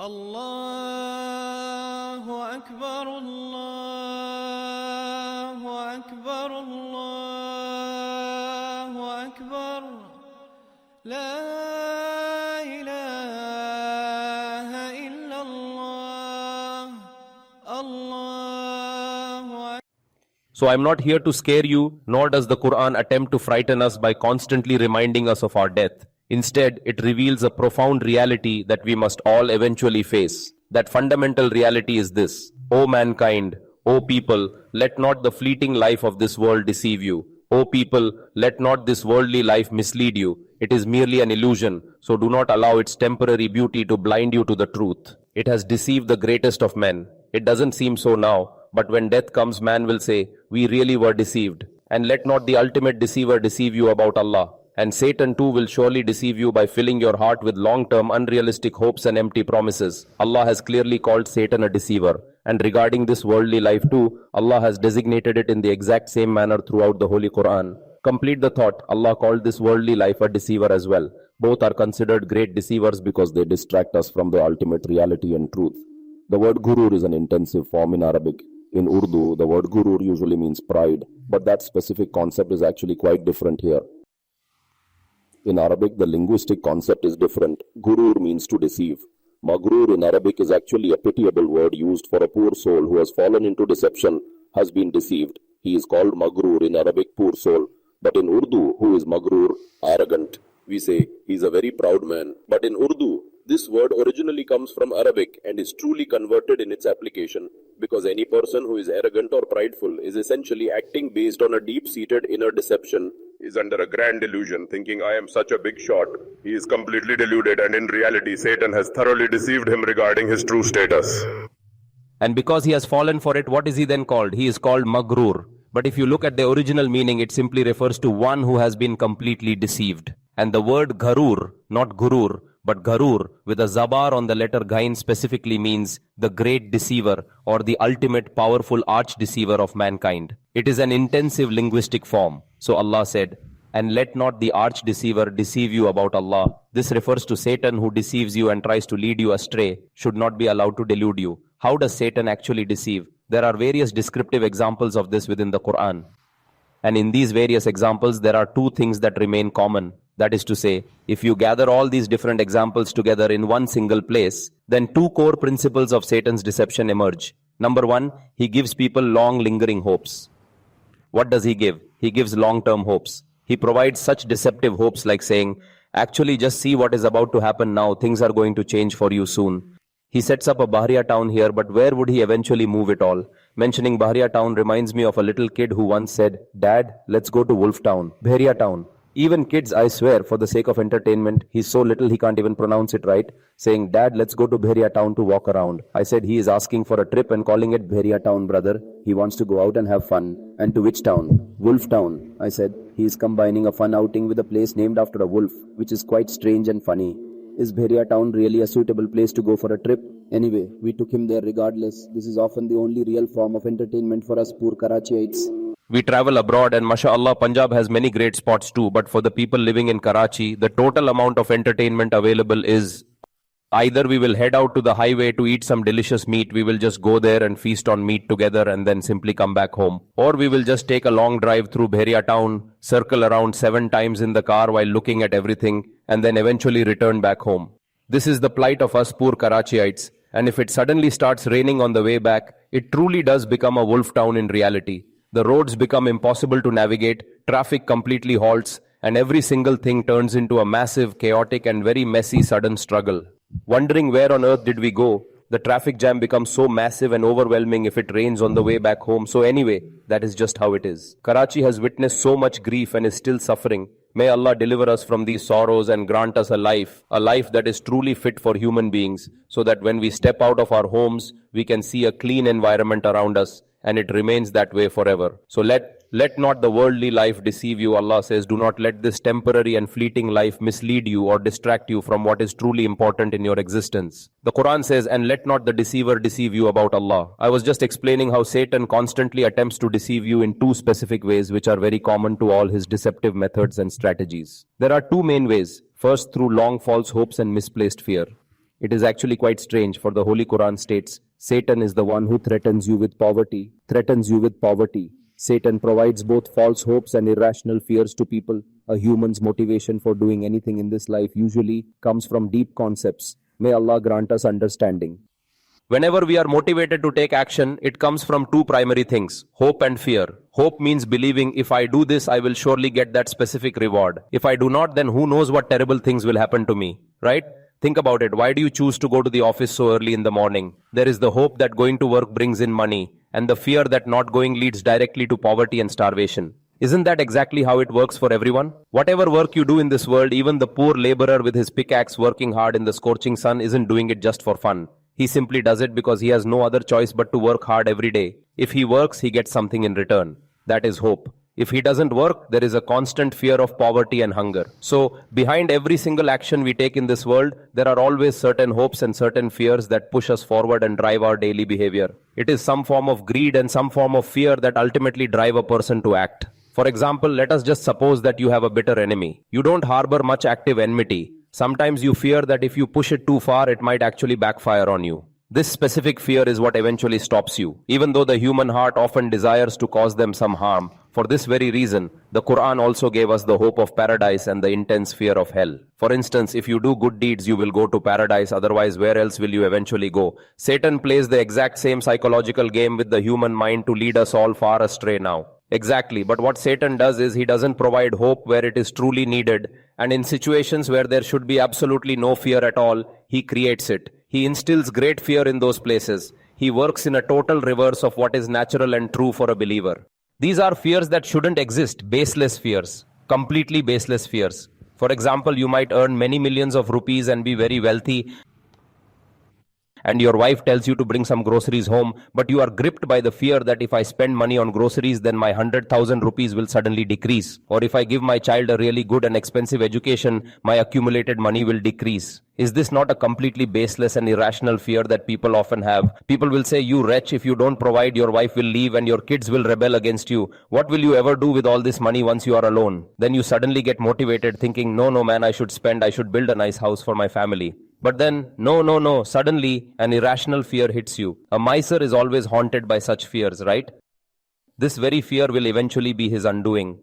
الله أكبر الله أكبر الله أكبر لا إله إلا الله الله أكبر. So I'm not here to scare you, nor does the Quran attempt to frighten us by constantly reminding us of our death. Instead, it reveals a profound reality that we must all eventually face. That fundamental reality is this: O mankind, O people, let not the fleeting life of this world deceive you. O people, let not this worldly life mislead you. It is merely an illusion, so do not allow its temporary beauty to blind you to the truth. It has deceived the greatest of men. It doesn't seem so now, but when death comes, man will say, we really were deceived. And let not the ultimate deceiver deceive you about Allah. And Satan too will surely deceive you by filling your heart with long-term unrealistic hopes and empty promises. Allah has clearly called Satan a deceiver. And regarding this worldly life too, Allah has designated it in the exact same manner throughout the Holy Quran. Complete the thought, Allah called this worldly life a deceiver as well. Both are considered great deceivers because they distract us from the ultimate reality and truth. The word gurur is an intensive form in Arabic. In Urdu, the word gurur usually means pride, but that specific concept is actually quite different here. In Arabic, the linguistic concept is different. Gurur means to deceive. Maghrur in Arabic is actually a pitiable word used for a poor soul who has fallen into deception, has been deceived. He is called maghrur in Arabic, poor soul. But in Urdu, who is maghrur? Arrogant. We say, he is a very proud man. But in Urdu, this word originally comes from Arabic and is truly converted in its application, because any person who is arrogant or prideful is essentially acting based on a deep-seated inner deception, is under a grand delusion, thinking I am such a big shot. He is completely deluded, and in reality Satan has thoroughly deceived him regarding his true status. And because he has fallen for it, what is he then called? He is called maghrur. But if you look at the original meaning, it simply refers to one who has been completely deceived. And the word gharur, not gurur, but gharur with a zabar on the letter ghain specifically means the great deceiver or the ultimate powerful arch deceiver of mankind. It is an intensive linguistic form. So Allah said, and let not the arch deceiver deceive you about Allah. This refers to Satan who deceives you and tries to lead you astray, should not be allowed to delude you. How does Satan actually deceive? There are various descriptive examples of this within the Quran. And in these various examples, there are two things that remain common. That is to say, if you gather all these different examples together in one single place, then two core principles of Satan's deception emerge. Number one, he gives people long lingering hopes. What does he give? He gives long-term hopes. He provides such deceptive hopes like saying, actually just see what is about to happen now, things are going to change for you soon. He sets up a Bahriya town here, but where would he eventually move it all? Mentioning Bahriya town reminds me of a little kid who once said, Dad, let's go to Wolf town, Bahriya town. Even kids, I swear, for the sake of entertainment, he's so little he can't even pronounce it right, saying, Dad, let's go to Bahriya town to walk around. I said, he is asking for a trip and calling it Bahriya town, brother. He wants to go out and have fun. And to which town? Wolf town. I said, he is combining a fun outing with a place named after a wolf, which is quite strange and funny. Is Bahriya town really a suitable place to go for a trip? Anyway, we took him there regardless. This is often the only real form of entertainment for us poor Karachiites. We travel abroad and mashallah, Punjab has many great spots too, but for the people living in Karachi, the total amount of entertainment available is either we will head out to the highway to eat some delicious meat, we will just go there and feast on meat together and then simply come back home. Or we will just take a long drive through Bahriya town, circle around 7 times in the car while looking at everything and then eventually return back home. This is the plight of us poor Karachiites, and if it suddenly starts raining on the way back, it truly does become a wolf town in reality. The roads become impossible to navigate, traffic completely halts, and every single thing turns into a massive, chaotic and very messy sudden struggle. Wondering where on earth did we go, the traffic jam becomes so massive and overwhelming if it rains on the way back home. So anyway, that is just how it is. Karachi has witnessed so much grief and is still suffering. May Allah deliver us from these sorrows and grant us a life that is truly fit for human beings, so that when we step out of our homes, we can see a clean environment around us, and it remains that way forever. So let not the worldly life deceive you. Allah says, do not let this temporary and fleeting life mislead you or distract you from what is truly important in your existence. The Quran says, and let not the deceiver deceive you about Allah. I was just explaining how Satan constantly attempts to deceive you in two specific ways which are very common to all his deceptive methods and strategies. There are two main ways. First, through long false hopes and misplaced fear. It is actually quite strange, for the Holy Quran states, Satan is the one who threatens you with poverty. Satan provides both false hopes and irrational fears to people. A human's motivation for doing anything in this life usually comes from deep concepts. May Allah grant us understanding. Whenever we are motivated to take action, it comes from two primary things, hope and fear. Hope means believing if I do this, I will surely get that specific reward. If I do not, then who knows what terrible things will happen to me, right? Think about it. Why do you choose to go to the office so early in the morning? There is the hope that going to work brings in money, and the fear that not going leads directly to poverty and starvation. Isn't that exactly how it works for everyone? Whatever work you do in this world, even the poor laborer with his pickaxe working hard in the scorching sun isn't doing it just for fun. He simply does it because he has no other choice but to work hard every day. If he works, he gets something in return. That is hope. If he doesn't work, there is a constant fear of poverty and hunger. So, behind every single action we take in this world, there are always certain hopes and certain fears that push us forward and drive our daily behavior. It is some form of greed and some form of fear that ultimately drive a person to act. For example, let us just suppose that you have a bitter enemy. You don't harbor much active enmity. Sometimes you fear that if you push it too far, it might actually backfire on you. This specific fear is what eventually stops you, even though the human heart often desires to cause them some harm. For this very reason, the Quran also gave us the hope of paradise and the intense fear of hell. For instance, if you do good deeds, you will go to paradise, otherwise where else will you eventually go? Satan plays the exact same psychological game with the human mind to lead us all far astray now. Exactly, but what Satan does is he doesn't provide hope where it is truly needed, and in situations where there should be absolutely no fear at all, he creates it. He instills great fear in those places. He works in a total reverse of what is natural and true for a believer. These are fears that shouldn't exist, baseless fears, completely baseless fears. For example, you might earn many millions of rupees and be very wealthy, and your wife tells you to bring some groceries home, but you are gripped by the fear that if I spend money on groceries, then my 100,000 rupees will suddenly decrease. Or if I give my child a really good and expensive education, my accumulated money will decrease. Is this not a completely baseless and irrational fear that people often have? People will say, you wretch, if you don't provide, your wife will leave and your kids will rebel against you. What will you ever do with all this money once you are alone? Then you suddenly get motivated thinking, no man, I should build a nice house for my family. But then, no, suddenly an irrational fear hits you. A miser is always haunted by such fears, right? This very fear will eventually be his undoing.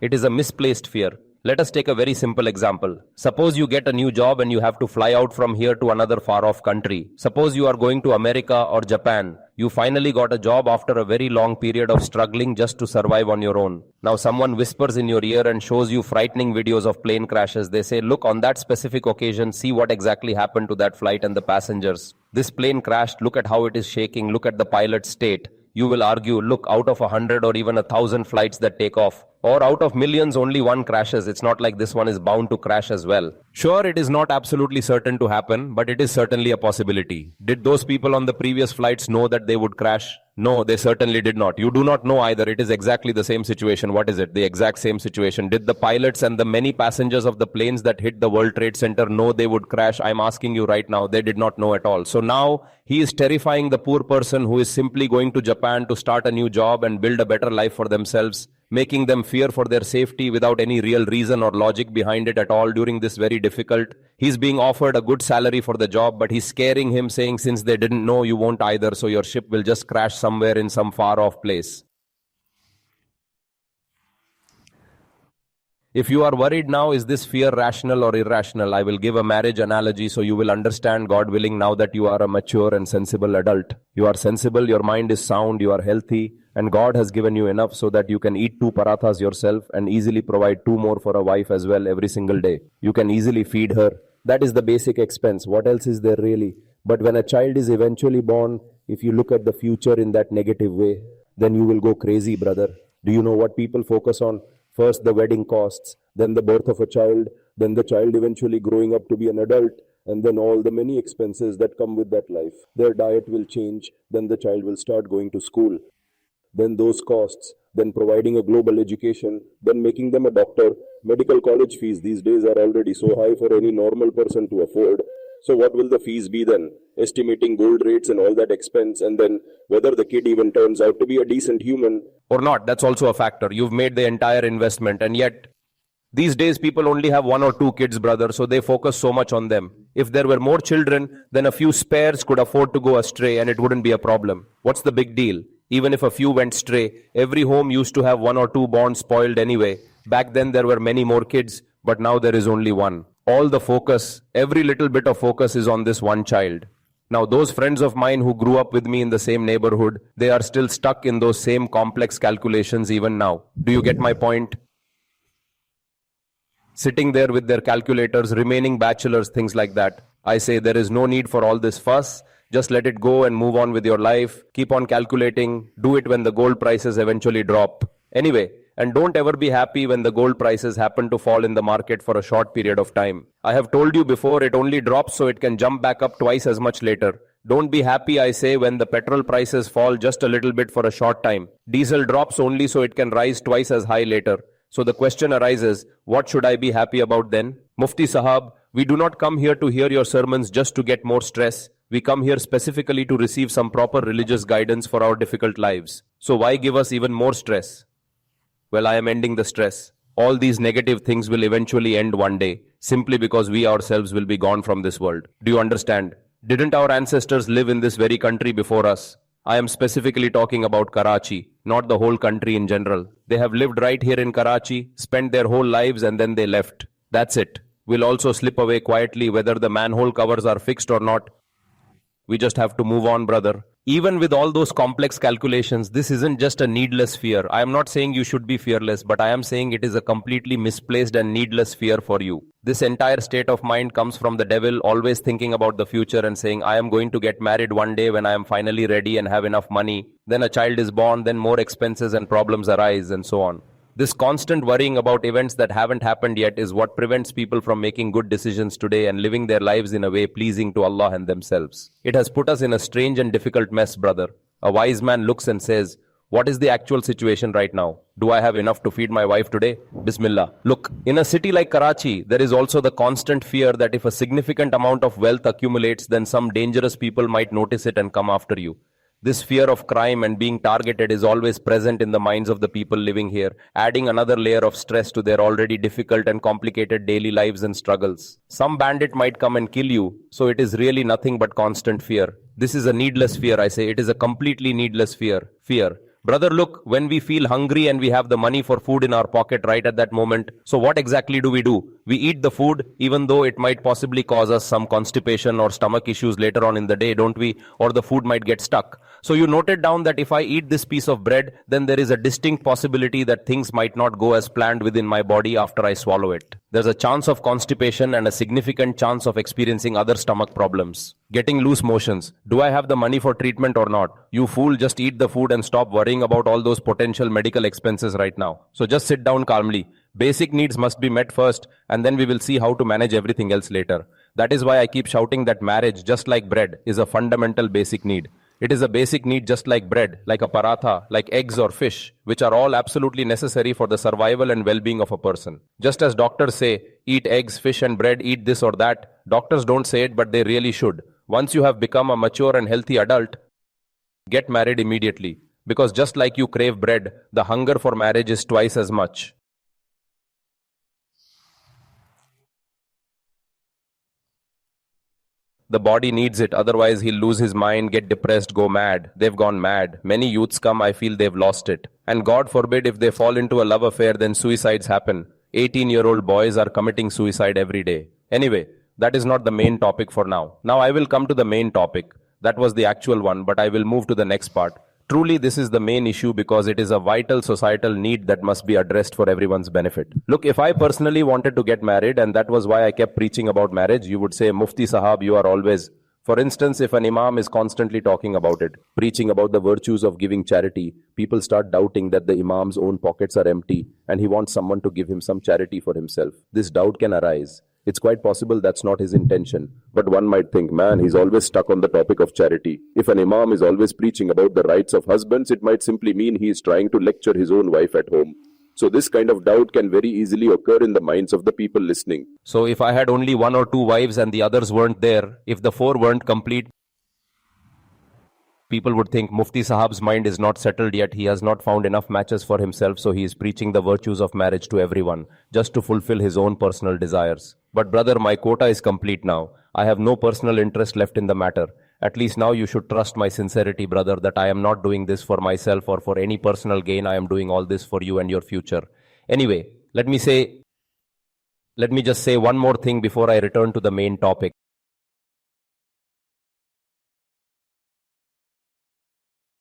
It is a misplaced fear. Let us take a very simple example. Suppose you get a new job and you have to fly out from here to another far-off country. Suppose you are going to America or Japan. You finally got a job after a very long period of struggling just to survive on your own. Now someone whispers in your ear and shows you frightening videos of plane crashes. They say, look, on that specific occasion, see what exactly happened to that flight and the passengers. This plane crashed, look at how it is shaking, look at the pilot's state. You will argue, look, out of 100 or even 1,000 flights that take off, or out of millions, only one crashes. It's not like this one is bound to crash as well. Sure, it is not absolutely certain to happen, but it is certainly a possibility. Did those people on the previous flights know that they would crash? No, they certainly did not. You do not know either. It is exactly the same situation. What is it? The exact same situation. Did the pilots and the many passengers of the planes that hit the World Trade Center know they would crash? I'm asking you right now. They did not know at all. So now he is terrifying the poor person who is simply going to Japan to start a new job and build a better life for themselves, making them fear for their safety without any real reason or logic behind it at all during this very difficult. He's being offered a good salary for the job, but he's scaring him, saying, since they didn't know, you won't either, so your ship will just crash somewhere in some far-off place. If you are worried now, is this fear rational or irrational? I will give a marriage analogy so you will understand, God willing, now that you are a mature and sensible adult. You are sensible, your mind is sound, you are healthy, and God has given you enough so that you can eat 2 parathas yourself and easily provide 2 more for a wife as well every single day. You can easily feed her. That is the basic expense. What else is there really? But when a child is eventually born, if you look at the future in that negative way, then you will go crazy, brother. Do you know what people focus on? First the wedding costs, then the birth of a child, then the child eventually growing up to be an adult, and then all the many expenses that come with that life. Their diet will change, then the child will start going to school. Then those costs, then providing a global education, then making them a doctor. Medical college fees these days are already so high for any normal person to afford. So what will the fees be then? Estimating gold rates and all that expense, and then whether the kid even turns out to be a decent human or not, that's also a factor. You've made the entire investment, and yet These days, people only have one or two kids, brother, so they focus so much on them. If there were more children, then a few spares could afford to go astray and it wouldn't be a problem. What's the big deal? Even if a few went stray, every home used to have one or two born spoiled anyway. Back then, there were many more kids, but now there is only one. All the focus, every little bit of focus is on this one child. Now, those friends of mine who grew up with me in the same neighborhood, they are still stuck in those same complex calculations even now. Do you get my point? Sitting there with their calculators, remaining bachelors, things like that. I say there is no need for all this fuss. Just let it go and move on with your life. Keep on calculating. Do it when the gold prices eventually drop. Anyway, and don't ever be happy when the gold prices happen to fall in the market for a short period of time. I have told you before, it only drops so it can jump back up twice as much later. Don't be happy, I say, when the petrol prices fall just a little bit for a short time. Diesel drops only so it can rise twice as high later. So the question arises, what should I be happy about then? Mufti Sahab, we do not come here to hear your sermons just to get more stress. We come here specifically to receive some proper religious guidance for our difficult lives. So why give us even more stress? Well, I am ending the stress. All these negative things will eventually end one day, simply because we ourselves will be gone from this world. Do you understand? Didn't our ancestors live in this very country before us? I am specifically talking about Karachi, not the whole country in general. They have lived right here in Karachi, spent their whole lives and then they left. That's it. We'll also slip away quietly whether the manhole covers are fixed or not. We just have to move on, brother. Even with all those complex calculations, this isn't just a needless fear. I am not saying you should be fearless, but I am saying it is a completely misplaced and needless fear for you. This entire state of mind comes from the devil always thinking about the future and saying, I am going to get married one day when I am finally ready and have enough money. Then a child is born, then more expenses and problems arise and so on. This constant worrying about events that haven't happened yet is what prevents people from making good decisions today and living their lives in a way pleasing to Allah and themselves. It has put us in a strange and difficult mess, brother. A wise man looks and says, what is the actual situation right now? Do I have enough to feed my wife today? Bismillah. Look, in a city like Karachi, there is also the constant fear that if a significant amount of wealth accumulates, then some dangerous people might notice it and come after you. This fear of crime and being targeted is always present in the minds of the people living here, adding another layer of stress to their already difficult and complicated daily lives and struggles. Some bandit might come and kill you, so it is really nothing but constant fear. This is a needless fear, I say. It is a completely needless fear. Fear. Brother, look, when we feel hungry and we have the money for food in our pocket right at that moment, so what exactly do? We eat the food, even though it might possibly cause us some constipation or stomach issues later on in the day, don't we? Or the food might get stuck. So you noted down that if I eat this piece of bread, then there is a distinct possibility that things might not go as planned within my body after I swallow it. There's a chance of constipation and a significant chance of experiencing other stomach problems. Getting loose motions. Do I have the money for treatment or not? You fool, just eat the food and stop worrying about all those potential medical expenses right now. So just sit down calmly. Basic needs must be met first, and then we will see how to manage everything else later. That is why I keep shouting that marriage, just like bread, is a fundamental basic need. It is a basic need just like bread, like a paratha, like eggs or fish, which are all absolutely necessary for the survival and well-being of a person. Just as doctors say, eat eggs, fish and bread, eat this or that, doctors don't say it, but they really should. Once you have become a mature and healthy adult, get married immediately. Because just like you crave bread, the hunger for marriage is twice as much. The body needs it, otherwise he'll lose his mind, get depressed, go mad. They've gone mad. Many youths come, I feel they've lost it. And God forbid if they fall into a love affair, then suicides happen. 18-year-old boys are committing suicide every day. Anyway, that is not the main topic for now. Now I will come to the main topic. That was the actual one, but I will move to the next part. Truly, this is the main issue because it is a vital societal need that must be addressed for everyone's benefit. Look, if I personally wanted to get married, and that was why I kept preaching about marriage, you would say, Mufti Sahab, you are always... For instance, if an imam is constantly talking about it, preaching about the virtues of giving charity, people start doubting that the imam's own pockets are empty and he wants someone to give him some charity for himself. This doubt can arise. It's quite possible that's not his intention. But one might think, man, he's always stuck on the topic of charity. If an imam is always preaching about the rights of husbands, it might simply mean he is trying to lecture his own wife at home. So this kind of doubt can very easily occur in the minds of the people listening. So if I had only one or two wives and the others weren't there, if the four weren't complete, People would think Mufti Sahab's mind is not settled yet. He has not found enough matches for himself, so he is preaching the virtues of marriage to everyone, just to fulfill his own personal desires. But brother, my quota is complete now. I have no personal interest left in the matter. At least now you should trust my sincerity, brother, that I am not doing this for myself or for any personal gain. I am doing all this for you and your future. Anyway, let me just say one more thing before I return to the main topic.